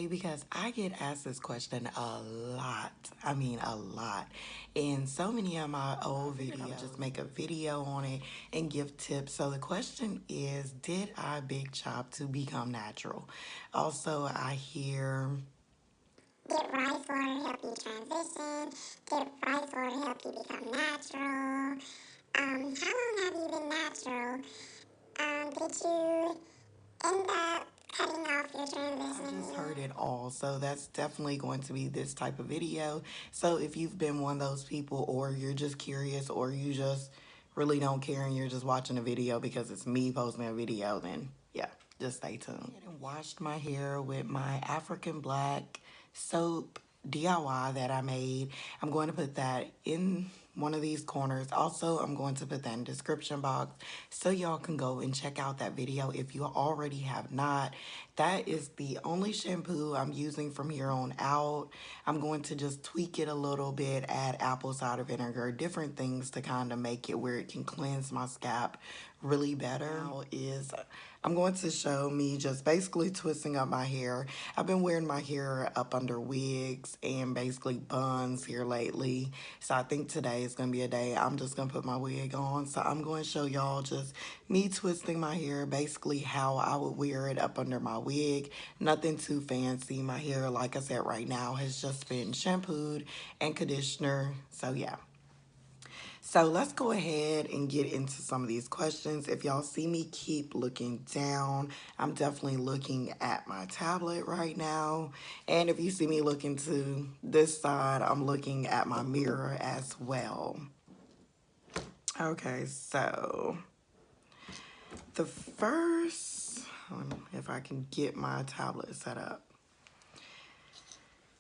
today because I get asked this question a lot. I mean, a lot. In so many of my old videos, just make a video on it and give tips. So the question is, did I big chop to become natural? Also, I hear get rice water to help you transition, get rice water to help you become natural. How long have you been natural? Did you end up cutting off your transition? I just heard it all, so that's definitely going to be this type of video. So if you've been one of those people, or you're just curious, or you just really don't care and you're just watching a video because it's me posting a video, then yeah, just stay tuned. And washed my hair with my African black soap DIY that I made. I'm going to put that in one of these corners. Also, I'm going to put that in the description box so y'all can go and check out that video if you already have not. That is the only shampoo I'm using from here on out. I'm going to just tweak it a little bit, add apple cider vinegar, different things to kind of make it where it can cleanse my scalp really better. Now is I'm going to show me just basically twisting up my hair. I've been wearing my hair up under wigs and basically buns here lately. So I think today is going to be a day I'm just going to put my wig on. So I'm going to show y'all just me twisting my hair, basically how I would wear it up under my wig. Nothing too fancy. My hair, like I said, right now has just been shampooed and conditioner. So yeah. So let's go ahead and get into some of these questions. If y'all see me keep looking down, I'm definitely looking at my tablet right now. And if you see me looking to this side, I'm looking at my mirror as well. Okay, so the first, if I can get my tablet set up.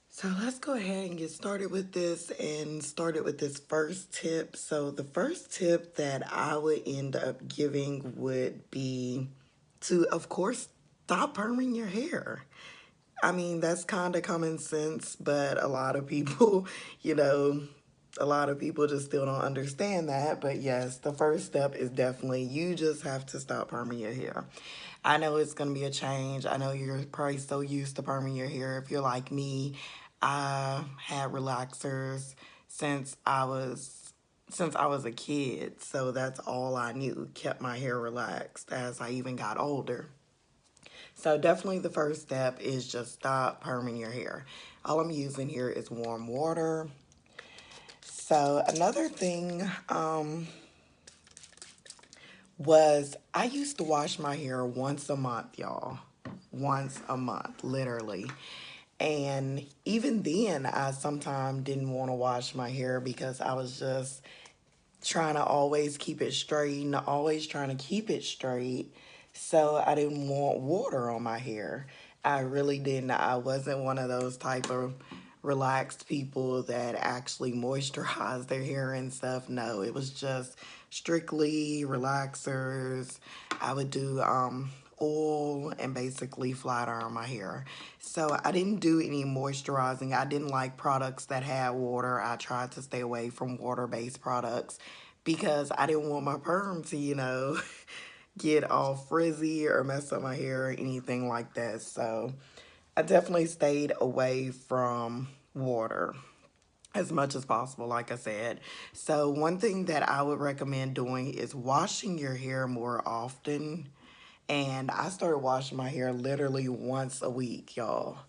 So let's go ahead and get started with this and start it with this first tip. So the first tip that I would end up giving would be to, of course, stop perming your hair. I mean, that's kind of common sense, but a lot of people, a lot of people just still don't understand that. But yes, the first step is definitely you just have to stop perming your hair. I know it's going to be a change. I know you're probably so used to perming your hair. If you're like me, I had relaxers since I was a kid. So that's all I knew, kept my hair relaxed as I even got older. So definitely the first step is just stop perming your hair. All I'm using here is warm water. So another thing was I used to wash my hair once a month, y'all. Once a month, literally. And even then, I sometimes didn't want to wash my hair because I was just trying to always keep it straight and always trying to keep it straight. So I didn't want water on my hair. I really didn't. I wasn't one of those type of relaxed people that actually moisturize their hair and stuff. No, it was just strictly relaxers. I would do oil and basically flat iron my hair. So I didn't do any moisturizing. I didn't like products that had water. I tried to stay away from water-based products because I didn't want my perm to, get all frizzy or mess up my hair or anything like that. So I definitely stayed away from water as much as possible, like I said. So one thing that I would recommend doing is washing your hair more often. And I started washing my hair literally once a week, y'all.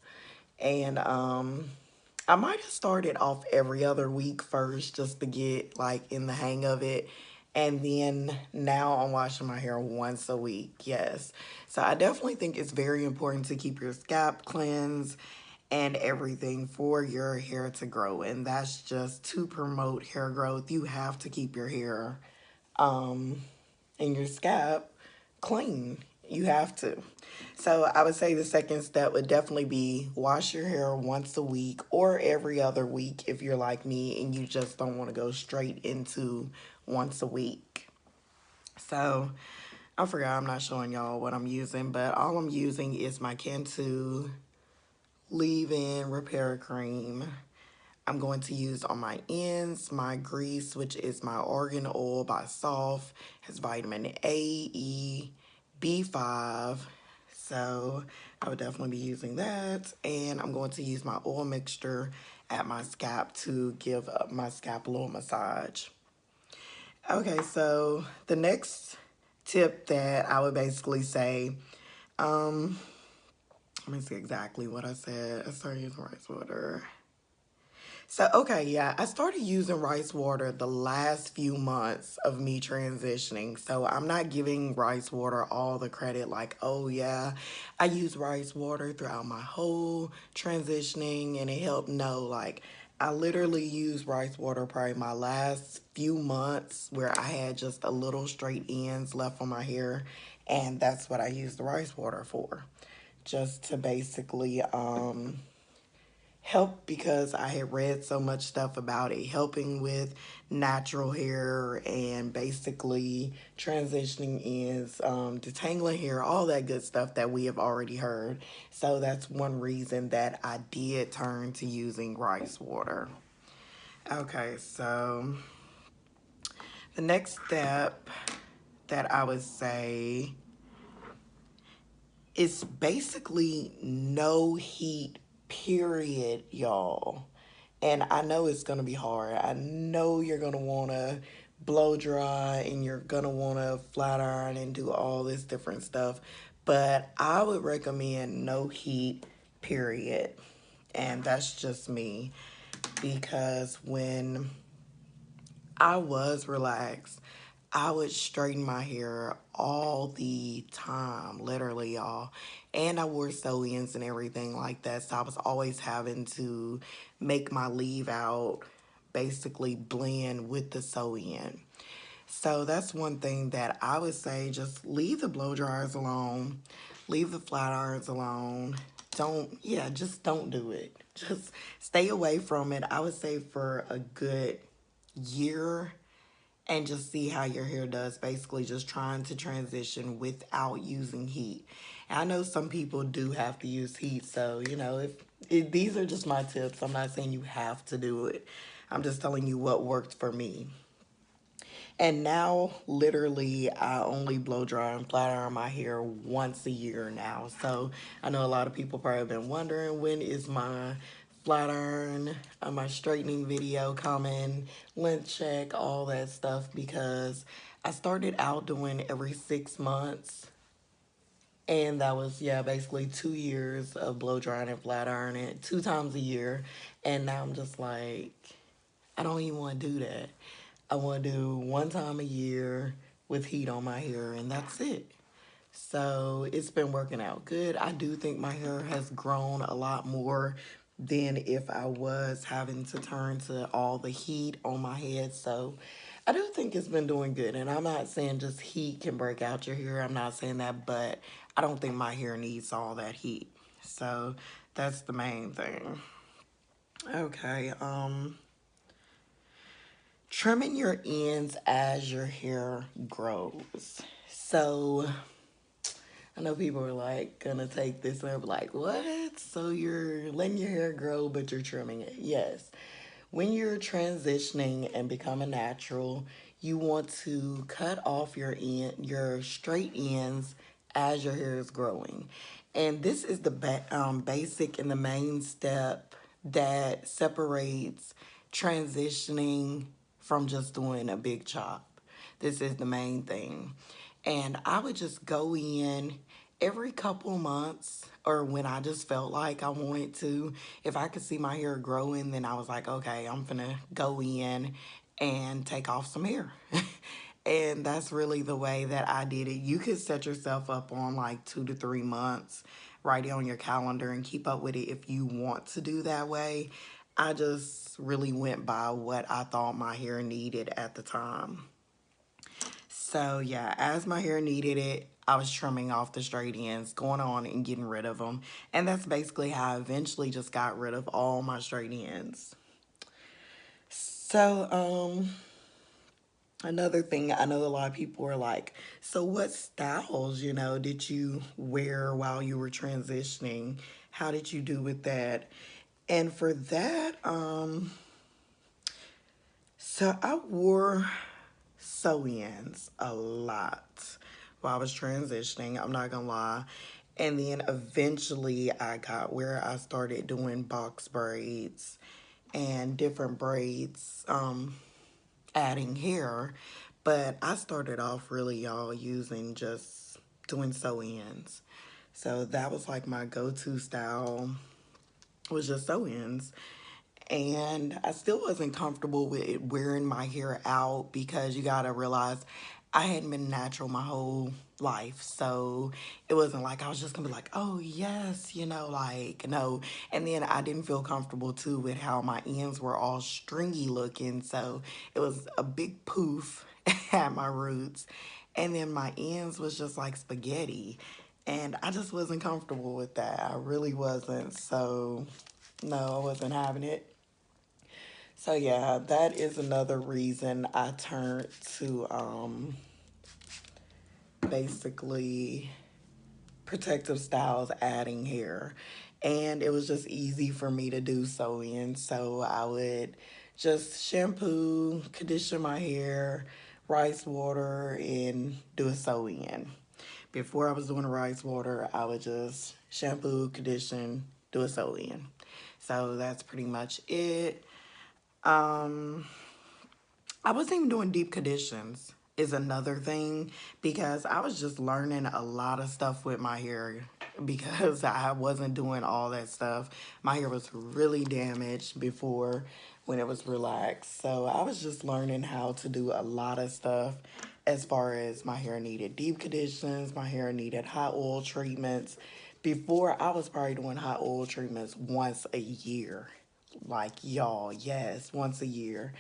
And I might have started off every other week first just to get like in the hang of it. And then now I'm washing my hair once a week, yes. So I definitely think it's very important to keep your scalp cleansed and everything for your hair to grow. And that's just to promote hair growth. You have to keep your hair and your scalp clean. You have to. So I would say the second step would definitely be wash your hair once a week or every other week if you're like me and you just don't want to go straight into once a week. So I forgot I'm not showing y'all what I'm using, but all I'm using is my Cantu leave-in repair cream. I'm going to use on my ends my grease, which is my argan oil by Soft. Has vitamin A, E, B5, So I would definitely be using that. And I'm going to use my oil mixture at my scalp to give up my scalp a little massage. Okay, so the next tip that I would basically say, um, let me see exactly what I said. I started using rice water. So, okay, yeah, I started using rice water the last few months of me transitioning. So, I'm not giving rice water all the credit, like, oh, yeah, I used rice water throughout my whole transitioning and it helped. No, like, I literally used rice water probably my last few months where I had just a little straight ends left on my hair. And that's what I used the rice water for. Just to basically, help because I had read so much stuff about it, helping with natural hair and basically transitioning is detangling hair, all that good stuff that we have already heard. So that's one reason that I did turn to using rice water. Okay, so the next step that I would say is basically no heat, period, y'all. And I know it's going to be hard. I know you're going to want to blow dry and you're going to want to flat iron and do all this different stuff. But I would recommend no heat, period. And that's just me because when I was relaxed, I would straighten my hair all the time, literally, y'all. And I wore sew-ins and everything like that. So I was always having to make my leave out basically blend with the sew-in. So that's one thing that I would say, just leave the blow dryers alone, leave the flat irons alone. Don't, yeah, just don't do it. Just stay away from it. I would say for a good year and just see how your hair does. Basically, just trying to transition without using heat. And I know some people do have to use heat, so if these are just my tips. I'm not saying you have to do it. I'm just telling you what worked for me. And now, literally, I only blow dry and flat iron my hair once a year now. So I know a lot of people probably been wondering when is my flat iron, my straightening video coming, length check, all that stuff, because I started out doing every 6 months. And that was, yeah, basically 2 years of blow drying and flat ironing 2 times a year. And now I'm just like, I don't even want to do that. I want to do one time a year with heat on my hair, and that's it. So it's been working out good. I do think my hair has grown a lot more than if I was having to turn to all the heat on my head. So I do think it's been doing good. And I'm not saying just heat can break out your hair. I'm not saying that, but I don't think my hair needs all that heat. So that's the main thing. Okay, trimming your ends as your hair grows. So I know people are like gonna take this and be like, what? So you're letting your hair grow, but you're trimming it. Yes. When you're transitioning and becoming natural, you want to cut off your straight ends as your hair is growing. And this is the basic and the main step that separates transitioning from just doing a big chop. This is the main thing. And I would just go in every couple months or when I just felt like I wanted to. If I could see my hair growing, then I was like, okay, I'm gonna go in and take off some hair. And that's really the way that I did it. You could set yourself up on like 2 to 3 months, write it on your calendar and keep up with it if you want to do that way. I just really went by what I thought my hair needed at the time. So yeah, as my hair needed it, I was trimming off the straight ends, going on and getting rid of them. And that's basically how I eventually just got rid of all my straight ends. So, another thing, I know a lot of people are like, so what styles, did you wear while you were transitioning? How did you do with that? And for that, so I wore sew-ins a lot while I was transitioning. I'm not gonna lie. And then eventually I got where I started doing box braids and different braids, adding hair. But I started off really, y'all, using just doing sew ins. So that was like my go to style, was just sew ins. And I still wasn't comfortable with it wearing my hair out because you gotta realize I hadn't been natural my whole life. So it wasn't like I was just gonna be like, oh yes, like no. And then I didn't feel comfortable too with how my ends were all stringy looking. So it was a big poof at my roots. And then my ends was just like spaghetti. And I just wasn't comfortable with that. I really wasn't. So no, I wasn't having it. So yeah, that is another reason I turned to basically protective styles adding hair. And it was just easy for me to do so in. So I would just shampoo, condition my hair, rice water, and do a sew in. Before I was doing the rice water, I would just shampoo, condition, do a sew in. So that's pretty much it. Um, I wasn't even doing deep conditions is another thing because I was just learning a lot of stuff with my hair because I wasn't doing all that stuff. My hair was really damaged before when it was relaxed. So I was just learning how to do a lot of stuff as far as my hair needed deep conditions, my hair needed hot oil treatments. Before I was probably doing hot oil treatments once a year. Like y'all, yes, once a year.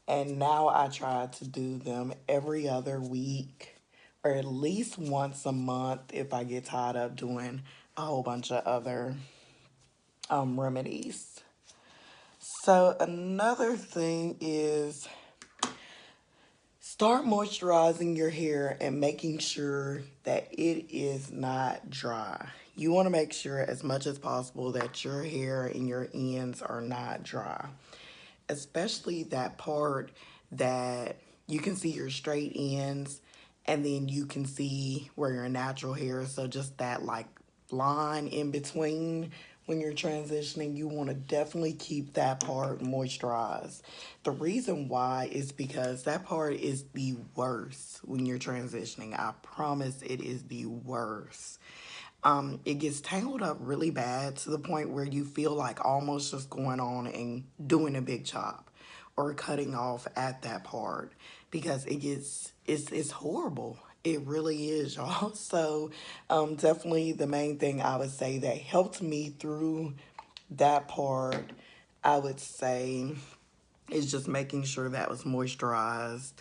And now I try to do them every other week or at least once a month if I get tired of doing a whole bunch of other remedies. So another thing is start moisturizing your hair and making sure that it is not dry. You want to make sure as much as possible that your hair and your ends are not dry, especially that part that you can see your straight ends and then you can see where your natural hair is. So just that like line in between when you're transitioning, you want to definitely keep that part moisturized. The reason why is because that part is the worst when you're transitioning. I promise it is the worst. It gets tangled up really bad to the point where you feel like almost just going on and doing a big chop or cutting off at that part because it's horrible. It really is, y'all. So definitely the main thing I would say that helped me through that part, I would say, is just making sure that was moisturized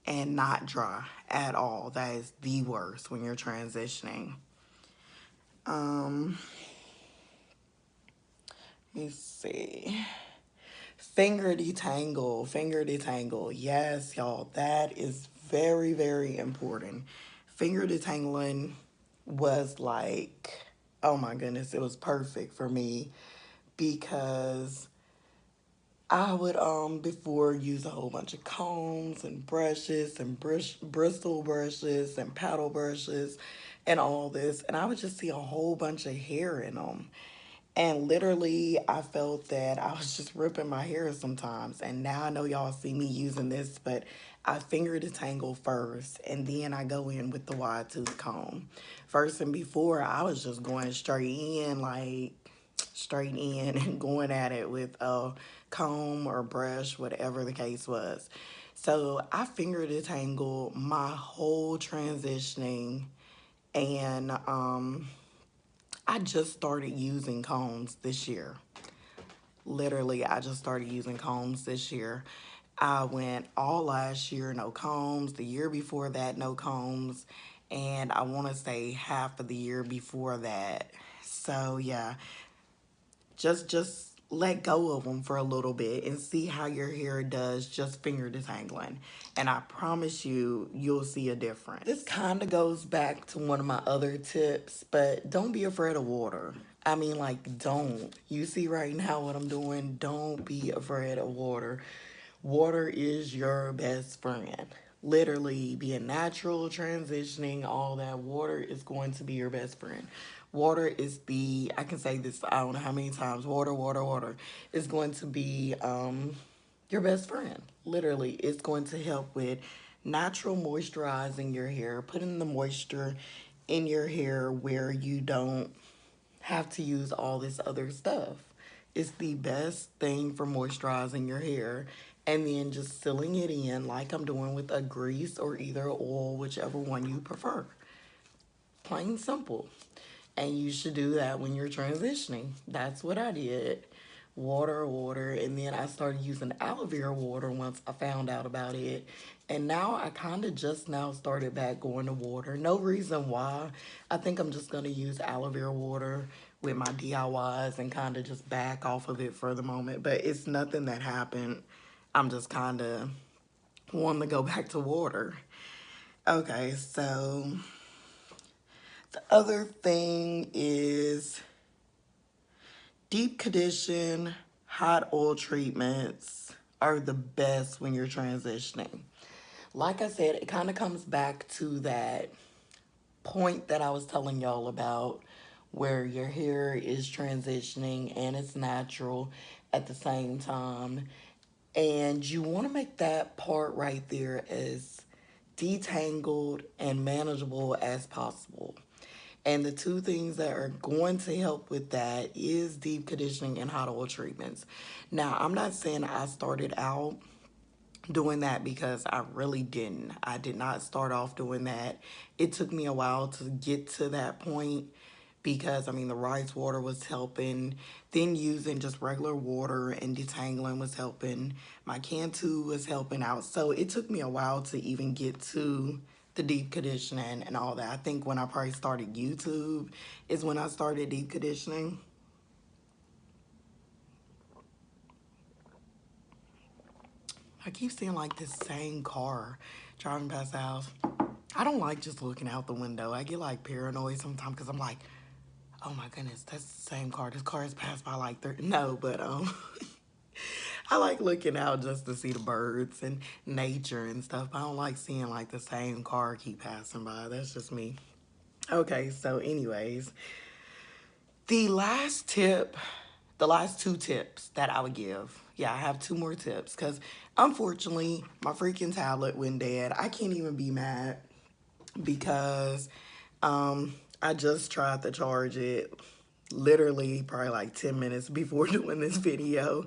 and not dry at all. That is the worst when you're transitioning. Um, let's see. Finger detangle. Yes, y'all, that is very, very important. Finger detangling was like, oh my goodness, it was perfect for me because I would before use a whole bunch of combs and brushes and bristle brushes and paddle brushes and all this, and I would just see a whole bunch of hair in them. And literally, I felt that I was just ripping my hair sometimes. And now I know y'all see me using this, but I finger detangle first, and then I go in with the wide tooth comb. First and before, I was just going straight in, like straight in, and going at it with a comb or brush, whatever the case was. So I finger detangle my whole transitioning, and I just started using combs this year. Literally, I just started using combs this year. I went all last year, no combs. The year before that, no combs. And I want to say half of the year before that. So, yeah, just let go of them for a little bit and see how your hair does just finger detangling. And I promise you, you'll see a difference. This kind of goes back to one of my other tips, but don't be afraid of water. I mean, like, don't. You see right now what I'm doing? Don't be afraid of water. Water is your best friend. Literally, being natural, transitioning, all that, water is going to be your best friend. Water is the, I can say this, I don't know how many times, water, water, water is going to be your best friend. Literally, it's going to help with natural moisturizing your hair, putting the moisture in your hair where you don't have to use all this other stuff. It's the best thing for moisturizing your hair and then just sealing it in like I'm doing with a grease or either oil, whichever one you prefer. Plain simple. And you should do that when you're transitioning. That's what I did. Water, water, and then I started using aloe vera water once I found out about it. And now I kind of just now started back going to water. No reason why. I think I'm just going to use aloe vera water with my DIYs and kind of just back off of it for the moment. But it's nothing that happened. I'm just kind of wanting to go back to water. Okay, so the other thing is deep condition, hot oil treatments are the best when you're transitioning. Like I said, it kind of comes back to that point that I was telling y'all about where your hair is transitioning and it's natural at the same time. And you want to make that part right there as detangled and manageable as possible. And the two things that are going to help with that is deep conditioning and hot oil treatments. Now, I'm not saying I started out doing that because I really didn't. I did not start off doing that. It took me a while to get to that point because I mean the rice water was helping, then using just regular water and detangling was helping. My Cantu was helping out. So it took me a while to even get to the deep conditioning and all that. I think when I probably started YouTube is when I started deep conditioning. I keep seeing like this same car driving past the house. I don't like just looking out the window. I get like paranoid sometimes because I'm like, oh my goodness, that's the same car. This car has passed by like 30. No, but I like looking out just to see the birds and nature and stuff. I don't like seeing like the same car keep passing by. That's just me. Okay, so anyways, the last tip, the last two tips that I would give. Yeah, I have two more tips because unfortunately my freaking tablet went dead. I can't even be mad because I just tried to charge it literally probably like 10 minutes before doing this video.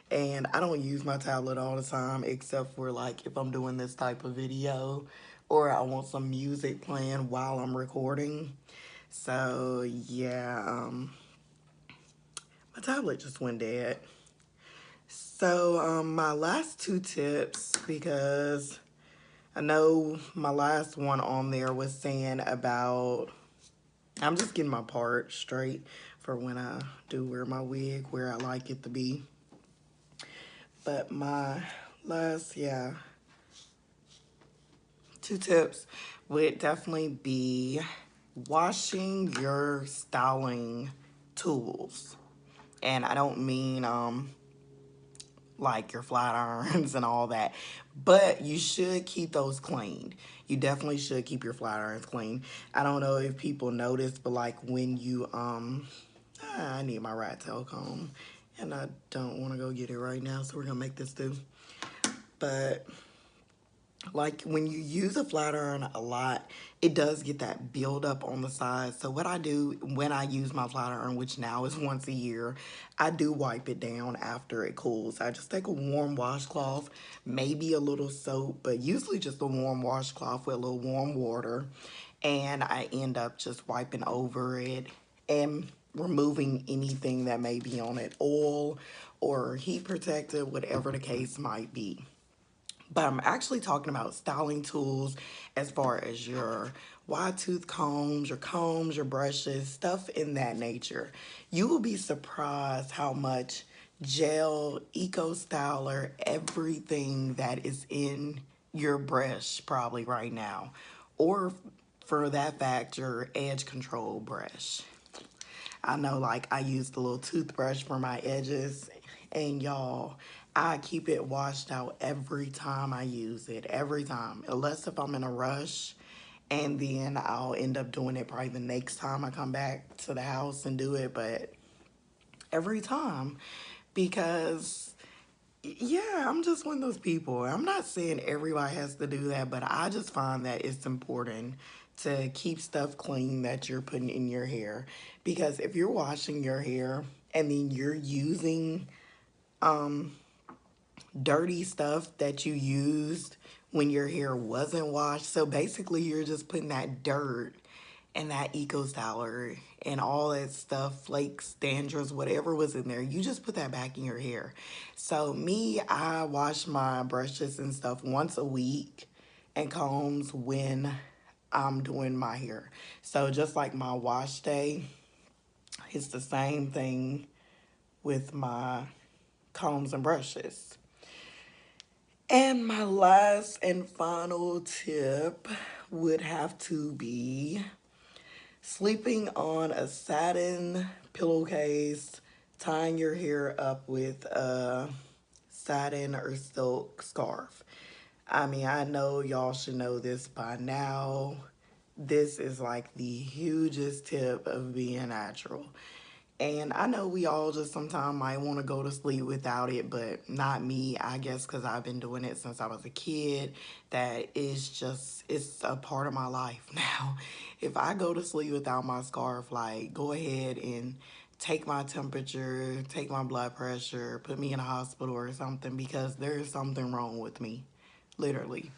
And I don't use my tablet all the time except for like if I'm doing this type of video or I want some music playing while I'm recording. So yeah, my tablet just went dead. So my last two tips, because I know my last one on there was saying about, I'm just getting my part straight for when I do wear my wig where I like it to be. But my last, yeah, two tips would definitely be washing your styling tools. And I don't mean like your flat irons and all that, but you should keep those clean. You definitely should keep your flat irons clean. I don't know if people notice, but like when you I need my rat tail comb and I don't want to go get it right now, so we're gonna make this do. But like when you use a flat iron a lot, it does get that build up on the side. So what I do when I use my flat iron, which now is once a year, I do wipe it down after it cools. I just take a warm washcloth, maybe a little soap, but usually just a warm washcloth with a little warm water. And I end up just wiping over it and removing anything that may be on it, oil or heat protectant, whatever the case might be. But I'm actually talking about styling tools as far as your wide tooth combs, your brushes, stuff in that nature. You will be surprised how much gel, eco styler, everything that is in your brush probably right now. Or for that fact, your edge control brush. I know like I use the little toothbrush for my edges and y'all, I keep it washed out every time I use it, every time. Unless if I'm in a rush and then I'll end up doing it probably the next time I come back to the house and do it, but every time, because yeah, I'm just one of those people. I'm not saying everybody has to do that, but I just find that it's important to keep stuff clean that you're putting in your hair, because if you're washing your hair and then you're using dirty stuff that you used when your hair wasn't washed. So basically, you're just putting that dirt and that eco styler and all that stuff, flakes, dandruffs, whatever was in there, you just put that back in your hair. So me, I wash my brushes and stuff once a week and combs when I'm doing my hair. So just like my wash day, it's the same thing with my combs and brushes. And my last and final tip would have to be sleeping on a satin pillowcase, tying your hair up with a satin or silk scarf. I mean, I know y'all should know this by now. This is like the hugest tip of being natural. And I know we all just sometimes might want to go to sleep without it, but not me, I guess, because I've been doing it since I was a kid. That is just, it's a part of my life now. If I go to sleep without my scarf, like, go ahead and take my temperature, take my blood pressure, put me in a hospital or something, because there is something wrong with me. Literally.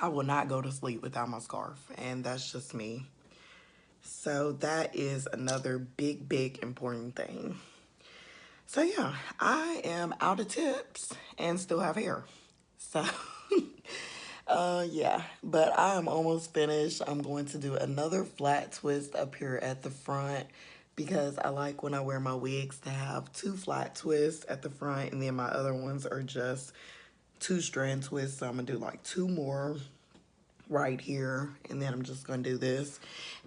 I will not go to sleep without my scarf, and that's just me. So that is another big, big important thing. So yeah, I am out of tips and still have hair. So yeah, but I am almost finished. I'm going to do another flat twist up here at the front, because I like when I wear my wigs to have two flat twists at the front, and then my other ones are just two strand twists. So I'm gonna do like two more right here, and then I'm just gonna do this,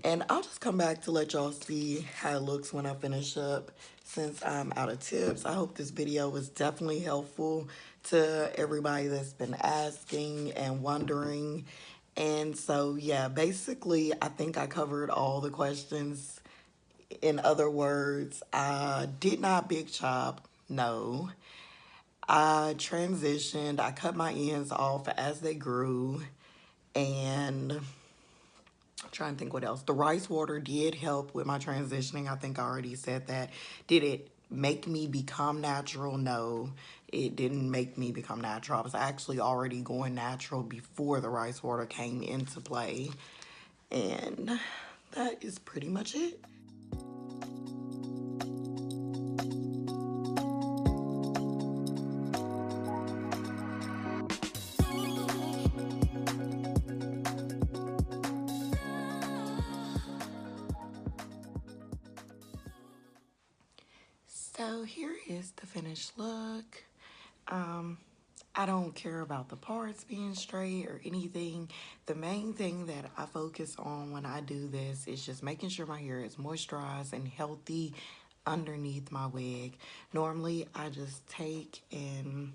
and I'll just come back to let y'all see how it looks when I finish up, since I'm out of tips. I hope this video was definitely helpful to everybody that's been asking and wondering. And so yeah, basically I think I covered all the questions. In other words, I did not big chop, no. I transitioned, I cut my ends off as they grew, and I'm trying to think what else. The rice water did help with my transitioning. I think I already said that. Did it make me become natural? No, it didn't make me become natural. I was actually already going natural before the rice water came into play. And that is pretty much it. So here is the finished look. Um, I don't care about the parts being straight or anything. The main thing that I focus on when I do this is just making sure my hair is moisturized and healthy underneath my wig. Normally, I just take and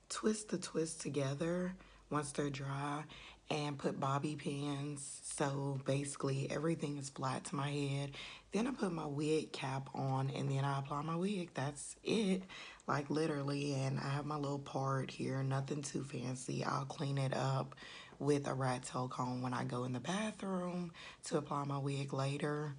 twist the twists together once they're dry and put bobby pins, so basically everything is flat to my head. Then I put my wig cap on and then I apply my wig. That's it, like literally. And I have my little part here, nothing too fancy. I'll clean it up with a rat tail comb when I go in the bathroom to apply my wig later.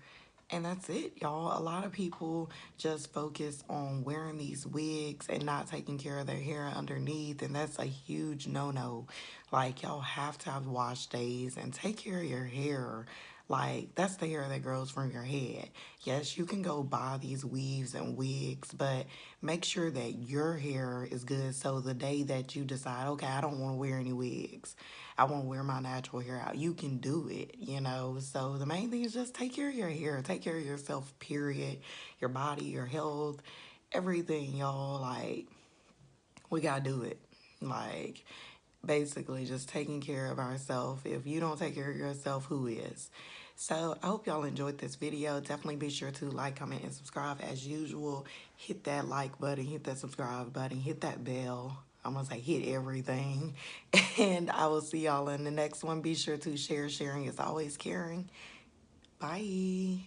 And that's it, y'all. A lot of people just focus on wearing these wigs and not taking care of their hair underneath, and that's a huge no-no. Like, y'all have to have wash days and take care of your hair. Like, that's the hair that grows from your head. Yes, you can go buy these weaves and wigs, but make sure that your hair is good, so the day that you decide, okay, I don't want to wear any wigs, I want to wear my natural hair out, you can do it, you know? So the main thing is just take care of your hair, take care of yourself, period. Your body, your health, everything, y'all. Like, we gotta do it. Like, basically just taking care of ourselves. If you don't take care of yourself, who is? So I hope y'all enjoyed this video. Definitely be sure to like, comment, and subscribe as usual. Hit that like button, hit that subscribe button, hit that bell. I'm gonna say hit everything. And I will see y'all in the next one. Be sure to share. Sharing is always caring. Bye.